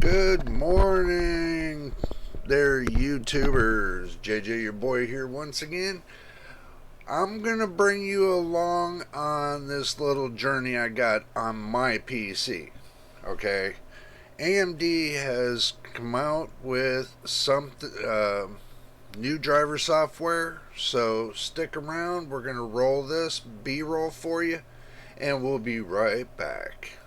Good morning there, YouTubers. JJ, your boy, here once again. I'm gonna bring you along on this little journey I got on my PC. Okay, AMD has come out with some new driver software, so stick around. We're gonna roll this B-roll for you, and we'll be right back.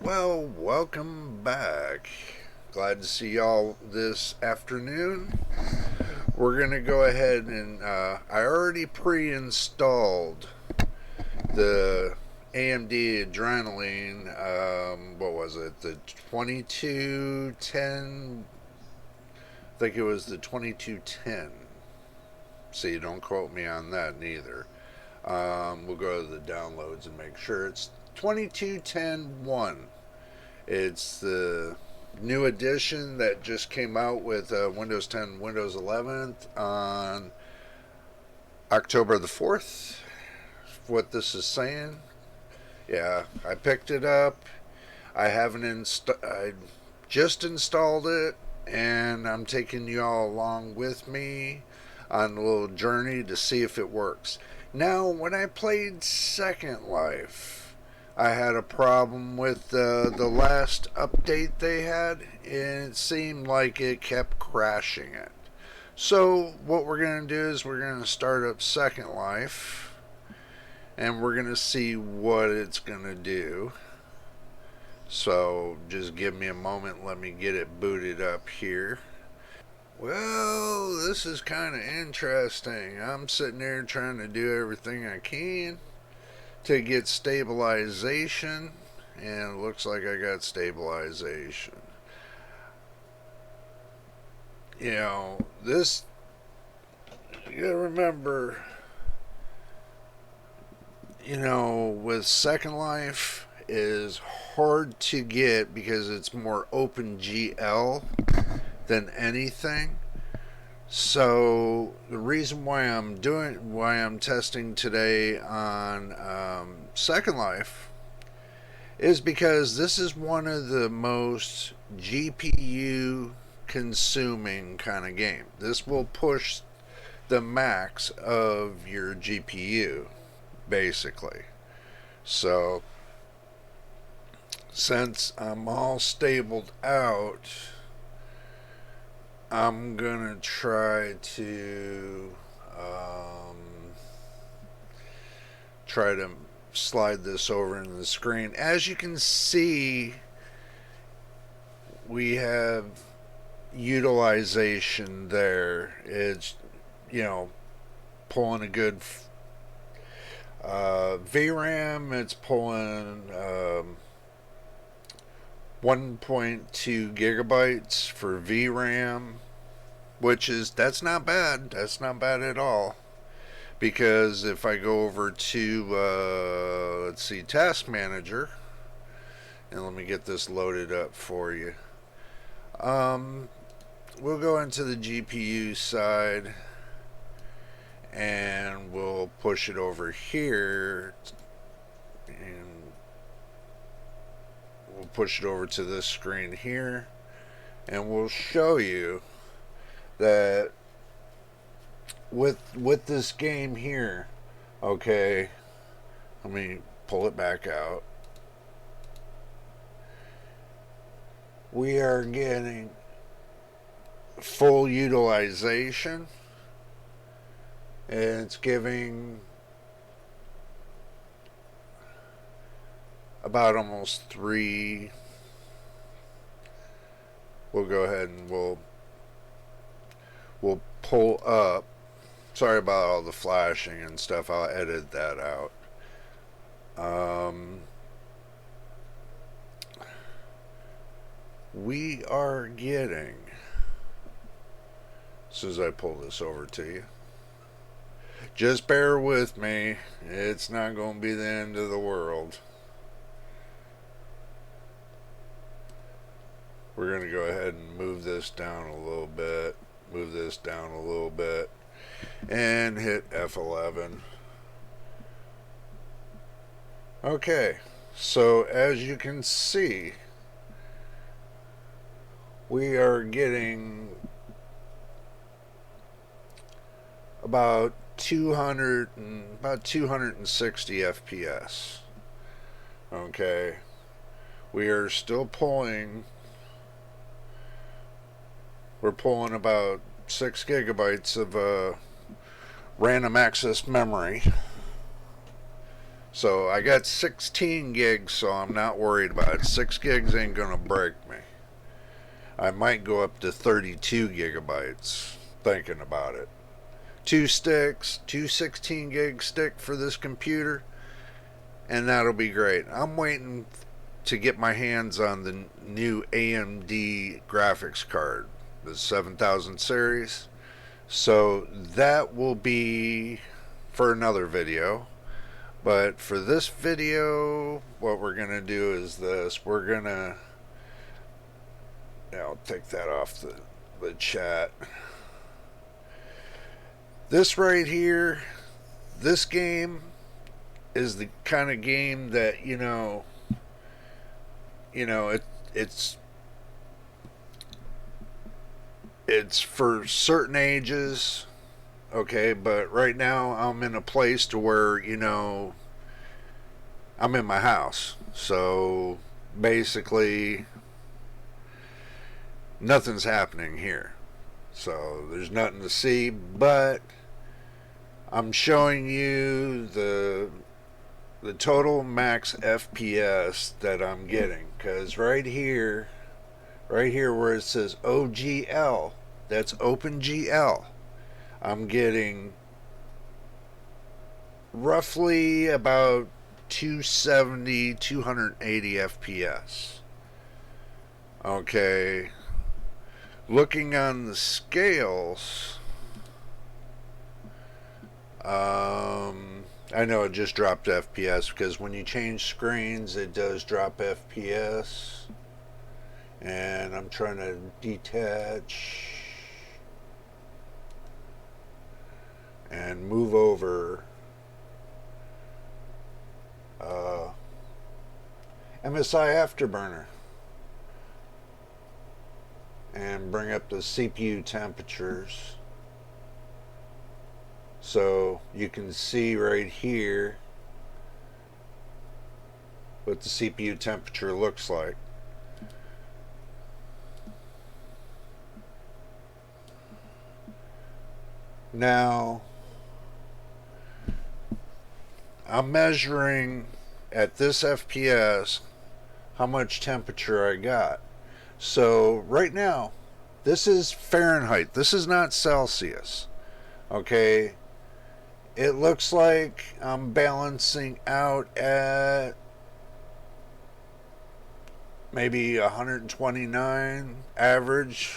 Well, welcome back. Glad to see y'all this afternoon. We're going to go ahead and I already pre-installed the AMD Adrenalin, what was it, the 2210, I think it was the 2210. See, don't quote me on that neither. We'll go to the downloads and make sure it's 2210.1. It's the new edition that just came out with Windows 10, Windows 11 on October the 4th. What this is saying. Yeah, I picked it up. I just installed it, and I'm taking you all along with me on a little journey to see if it works. Now, when I played Second Life, I had a problem with the last update they had, and it seemed like it kept crashing it. So what we're going to do is we're going to start up Second Life, and we're going to see what it's going to do. So just give me a moment, let me get it booted up here. Well, this is kind of interesting. I'm sitting there trying to do everything I can to get stabilization, and it looks like I got stabilization. You know, this, you gotta remember, with Second Life is hard to get because it's more OpenGL than anything. So the reason why I'm testing today on Second Life is because this is one of the most GPU consuming kind of game. This will push the max of your GPU, basically. So since I'm all stabled out, I'm gonna try to slide this over into the screen. As you can see, we have utilization there. It's, pulling a good VRAM. It's pulling 1.2 gigabytes for VRAM, that's not bad. That's not bad at all. Because if I go over to, let's see, Task Manager, and let me get this loaded up for you. We'll go into the GPU side, and we'll push it over here, and we'll push it over to this screen here, and we'll show you that with this game here, okay, let me pull it back out. We are getting full utilization, and it's giving about almost 3. We'll go ahead and we'll pull up. Sorry about all the flashing and stuff. I'll edit that out. we are getting, as soon as I pull this over to you, just bear with me, it's not going to be the end of the world. We're going to go ahead and move this down a little bit, move this down a little bit, and hit F11. Okay, so as you can see, we are getting about 260 FPS. Okay, we are still pulling. We're pulling about 6 gigabytes of random access memory. So I got 16 gigs, so I'm not worried about it. 6 gigs ain't gonna break me. I might go up to 32 gigabytes thinking about it. 2 sticks, 16 gig stick for this computer, and that'll be great. I'm waiting to get my hands on the new AMD graphics card, the 7000 series. So that will be for another video. But for this video, what we're going to do is this. We're going to, I'll take that off the chat. This right here, this game is the kind of game that, it's for certain ages. Okay, but right now I'm in a place to where, I'm in my house. So basically nothing's happening here. So there's nothing to see, but I'm showing you the total max FPS that I'm getting, because right here where it says OGL, that's OpenGL, I'm getting roughly about 270, 280 FPS. Okay, looking on the scales, I know it just dropped FPS because when you change screens it does drop FPS. And I'm trying to detach and move over MSI Afterburner and bring up the CPU temperatures. So you can see right here what the CPU temperature looks like. Now, I'm measuring at this FPS how much temperature I got. So right now, this is Fahrenheit. This is not Celsius. Okay, it looks like I'm balancing out at maybe 129 average.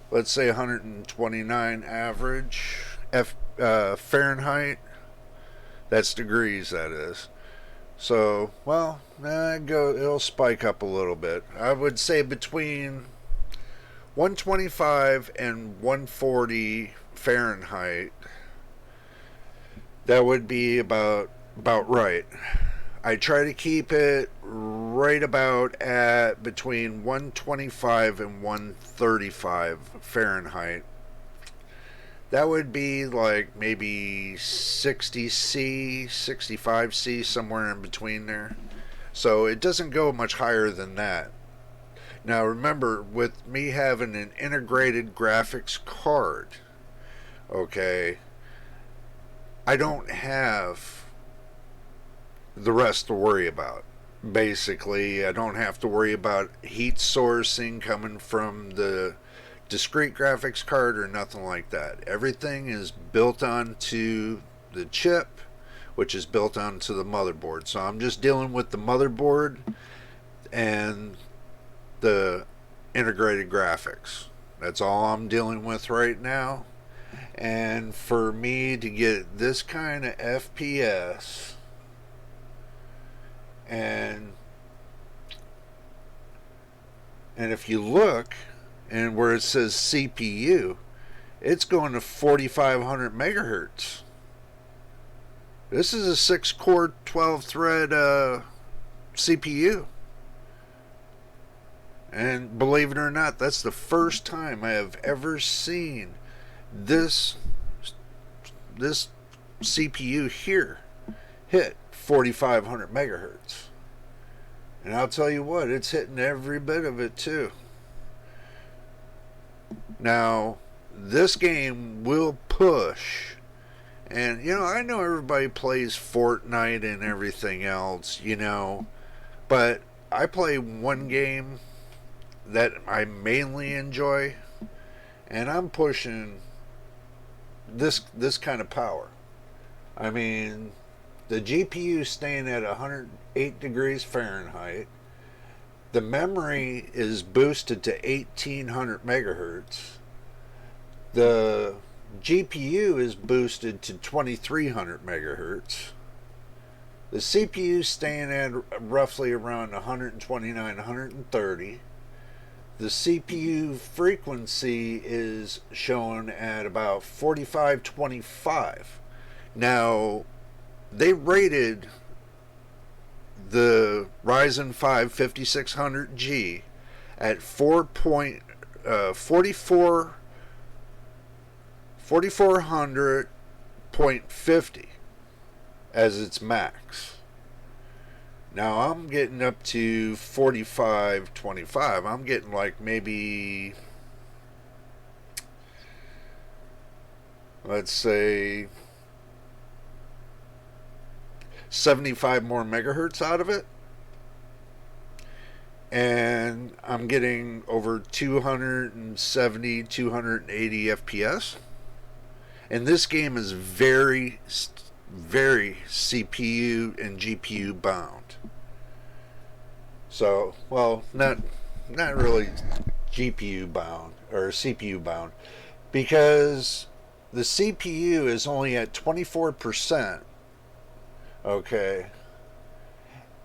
Let's say 129 average Fahrenheit. That's degrees, that is. So, well, it'll spike up a little bit. I would say between 125 and 140 Fahrenheit. That would be about right. I try to keep it right about at between 125 and 135 Fahrenheit. That would be like maybe 60C, 65C, somewhere in between there. So it doesn't go much higher than that. Now remember, with me having an integrated graphics card, okay, I don't have the rest to worry about. Basically, I don't have to worry about heat sourcing coming from the discrete graphics card or nothing like that. Everything is built onto the chip, which is built onto the motherboard. So I'm just dealing with the motherboard and the integrated graphics. That's all I'm dealing with right now. And for me to get this kind of FPS, and if you look and where it says CPU, it's going to 4500 megahertz. This is a 6-core 12-thread CPU. And believe it or not, that's the first time I have ever seen this CPU here hit 4500 megahertz. And I'll tell you what, it's hitting every bit of it too. Now, this game will push, and I know everybody plays Fortnite and everything else, but I play one game that I mainly enjoy, and I'm pushing this kind of power. I mean, the GPU staying at 108 degrees Fahrenheit. The memory is boosted to 1800 megahertz. The GPU is boosted to 2300 megahertz. The CPU staying at roughly around 129, 130. The CPU frequency is shown at about 4525. Now, they rated the Ryzen 5 5600G at 4400.50 as its max. Now I'm getting up to 4525. I'm getting like maybe, let's say, 75 more megahertz out of it, and I'm getting over 270, 280 FPS. And this game is very, very CPU and GPU bound. So, well, not really GPU bound or CPU bound, because the CPU is only at 24%. Okay,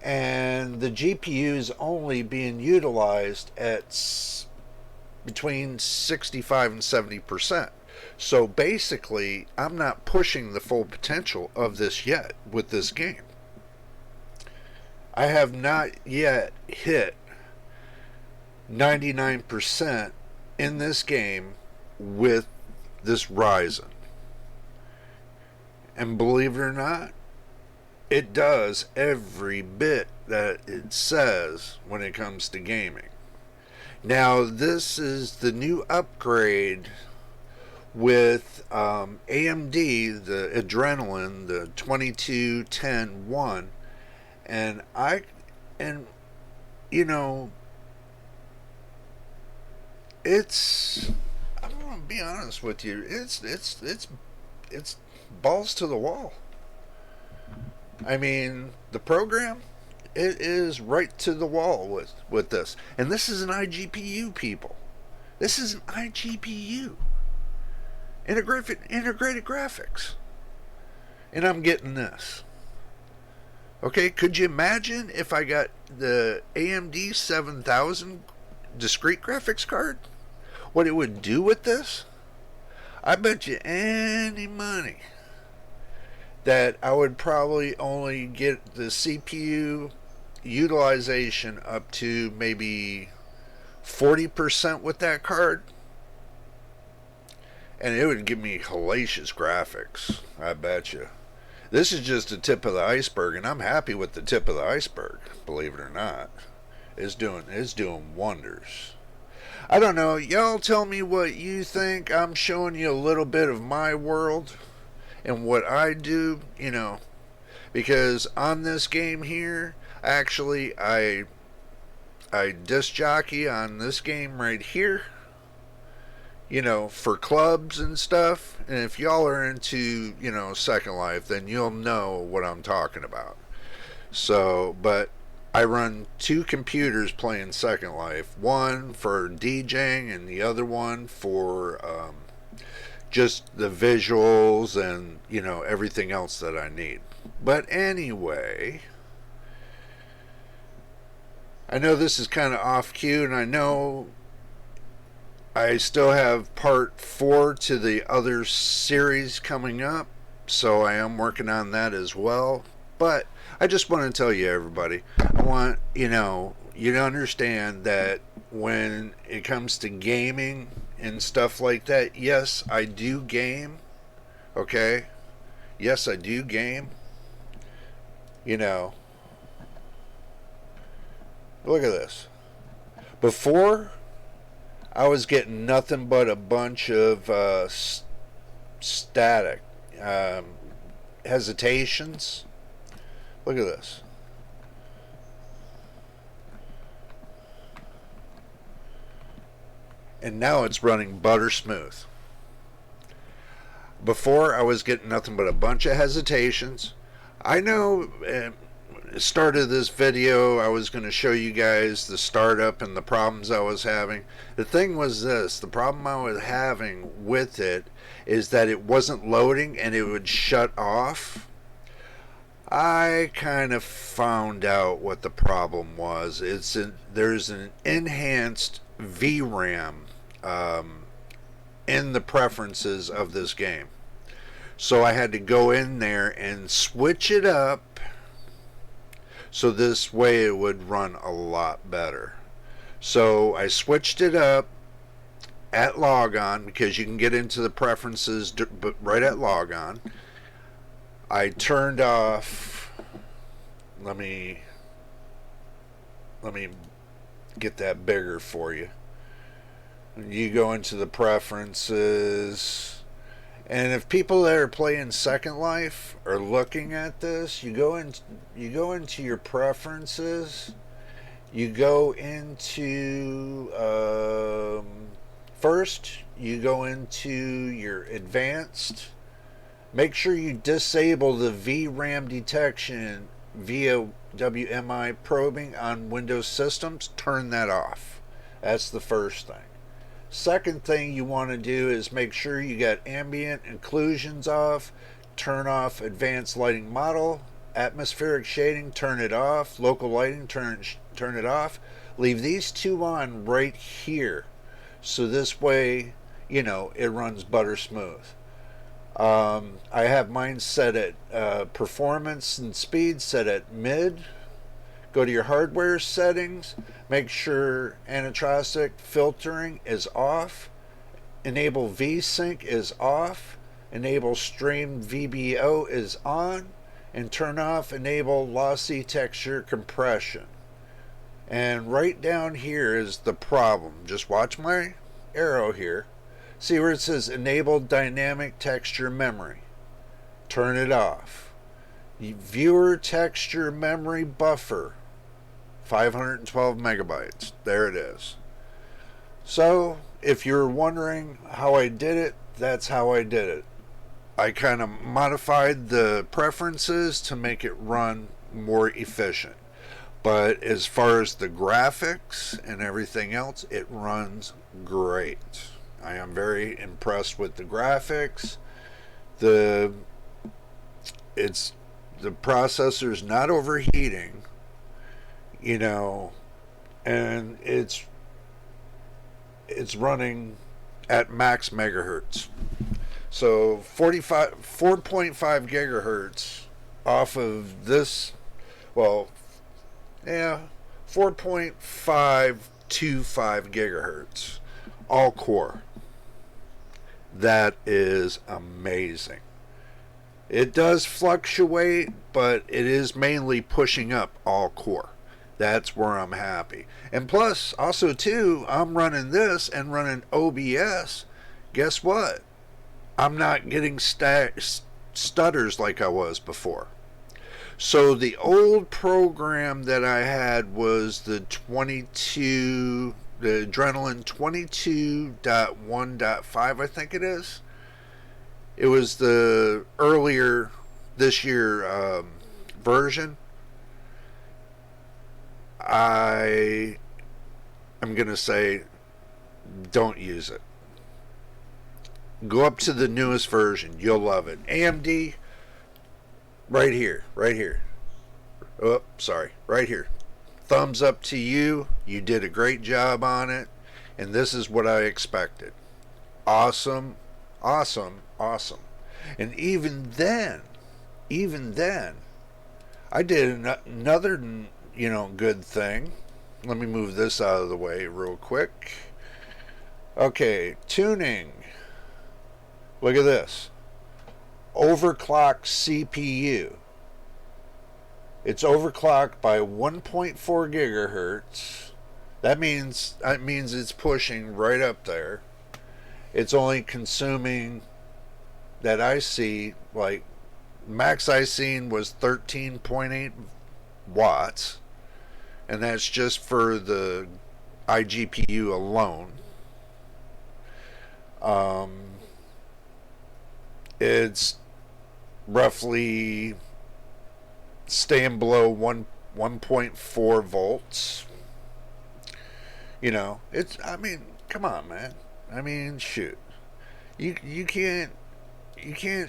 and the GPU is only being utilized at between 65 and 70%. So basically, I'm not pushing the full potential of this yet with this game. I have not yet hit 99% in this game with this Ryzen. And believe it or not, it does every bit that it says when it comes to gaming. Now, this is the new upgrade with AMD, the Adrenalin, the 2210-1, and it's, I'm gonna be honest with you, it's balls to the wall. I mean, the program, it is right to the wall with this. And this is an iGPU, people. This is an iGPU. Integrated graphics. And I'm getting this. Okay, could you imagine if I got the AMD 7000 discrete graphics card? What it would do with this? I bet you any money that I would probably only get the CPU utilization up to maybe 40% with that card, and it would give me hellacious graphics. I bet you. This is just the tip of the iceberg, and I'm happy with the tip of the iceberg, believe it or not. It's doing wonders. I don't know, y'all tell me what you think. I'm showing you a little bit of my world and what I do, because on this game here, actually, I disc jockey on this game right here, for clubs and stuff. And if y'all are into, Second Life, then you'll know what I'm talking about. So, but I run two computers playing Second Life, one for DJing and the other one for just the visuals and, everything else that I need. But anyway, I know this is kind of off cue, and I know I still have part 4 to the other series coming up, so I am working on that as well. But I just want to tell you, everybody, I want, you to understand that when it comes to gaming and stuff like that, yes, I do game, okay? Yes, I do game. You know, look at this. Before, I was getting nothing but a bunch of static um, hesitations. Look at this. And now it's running butter smooth. Before, I was getting nothing but a bunch of hesitations. I know start of this video I was going to show you guys the startup and the problems I was having. The thing was this, the problem I was having with it is that it wasn't loading and it would shut off. I kind of found out what the problem was. There's an enhanced VRAM in the preferences of this game. So I had to go in there and switch it up so this way it would run a lot better. So I switched it up at logon, because you can get into the preferences right at logon. I turned off, let me get that bigger for you. You go into the preferences, and if people that are playing Second Life are looking at this, you go into your preferences. You go into first. You go into your advanced. Make sure you disable the VRAM detection via WMI probing on Windows systems. Turn that off. That's the first thing. Second thing you want to do is make sure you got ambient occlusions off, turn off advanced lighting model, atmospheric shading, turn it off, local lighting, turn it off. Leave these two on right here, so this way, it runs butter smooth. I have mine set at performance and speed set at mid. Go to your hardware settings, make sure anisotropic filtering is off, enable VSync is off, enable stream VBO is on, and turn off enable lossy texture compression. And right down here is the problem. Just watch my arrow here. See where it says enable dynamic texture memory. Turn it off. Viewer texture memory buffer. 512 megabytes. There it is. So, if you're wondering how I did it, that's how I did it. I kind of modified the preferences to make it run more efficient. But as far as the graphics and everything else, it runs great. I am very impressed with the graphics. The processor's not overheating. And it's running at max megahertz. So 4.5 gigahertz off of this, 4.525 gigahertz, all core. That is amazing. It does fluctuate, but it is mainly pushing up all core. That's where I'm happy. And plus, also too, I'm running this and running OBS. Guess what? I'm not getting stutters like I was before. So the old program that I had was the Adrenalin 22.1.5, I think it is. It was the earlier this year version. I am going to say don't use it. Go up to the newest version. You'll love it. AMD, right here. Right here. Oh, sorry. Right here. Thumbs up to you. You did a great job on it. And this is what I expected. Awesome. Awesome. Awesome. And even then, I did another, good thing. Let me move this out of the way real quick. Okay, tuning. Look at this. Overclocked CPU. It's overclocked by 1.4 gigahertz. That means it's pushing right up there. It's only consuming, that I see, like max I seen was 13.8 watts, and that's just for the iGPU alone. It's roughly staying below 1.4 volts. It's, come on, man. Shoot. You can't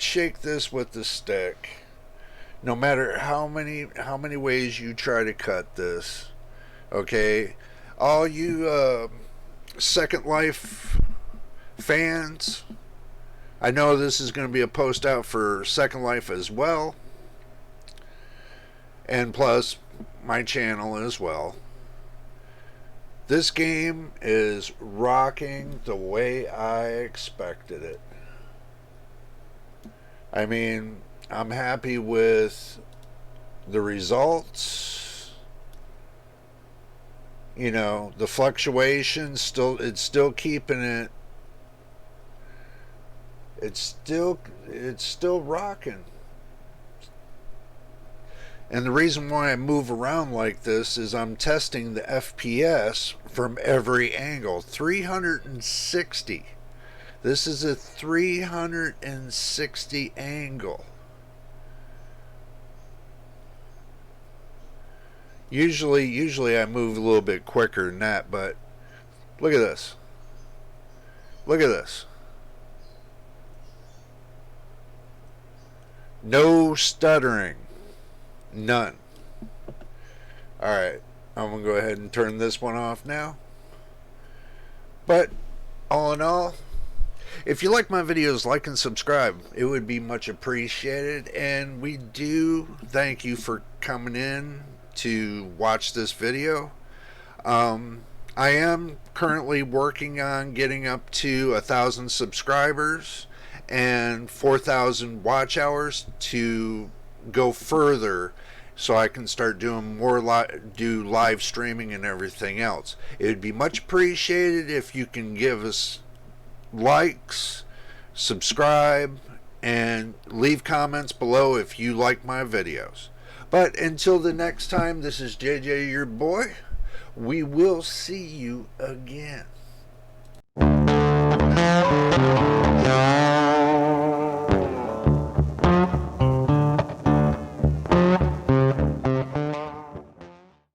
shake this with the stick. No matter how many ways you try to cut this. Okay? All you Second Life fans, I know this is going to be a post out for Second Life as well. And plus my channel as well. This game is rocking the way I expected it. I'm happy with the results. The fluctuations, it's still keeping it. It's still rocking. And the reason why I move around like this is I'm testing the FPS from every angle. 360. This is a 360 angle. Usually I move a little bit quicker than that, but look at this. Look at this. No stuttering. None. Alright, I'm going to go ahead and turn this one off now. But, all in all, if you like my videos, like and subscribe. It would be much appreciated. And we do thank you for coming in to watch this video. I am currently working on getting up to 1,000 subscribers and 4,000 watch hours to go further, so I can start doing more do live streaming and everything else. It would be much appreciated if you can give us likes, subscribe, and leave comments below if you like my videos. But until the next time, this is JJ, your boy. We will see you again.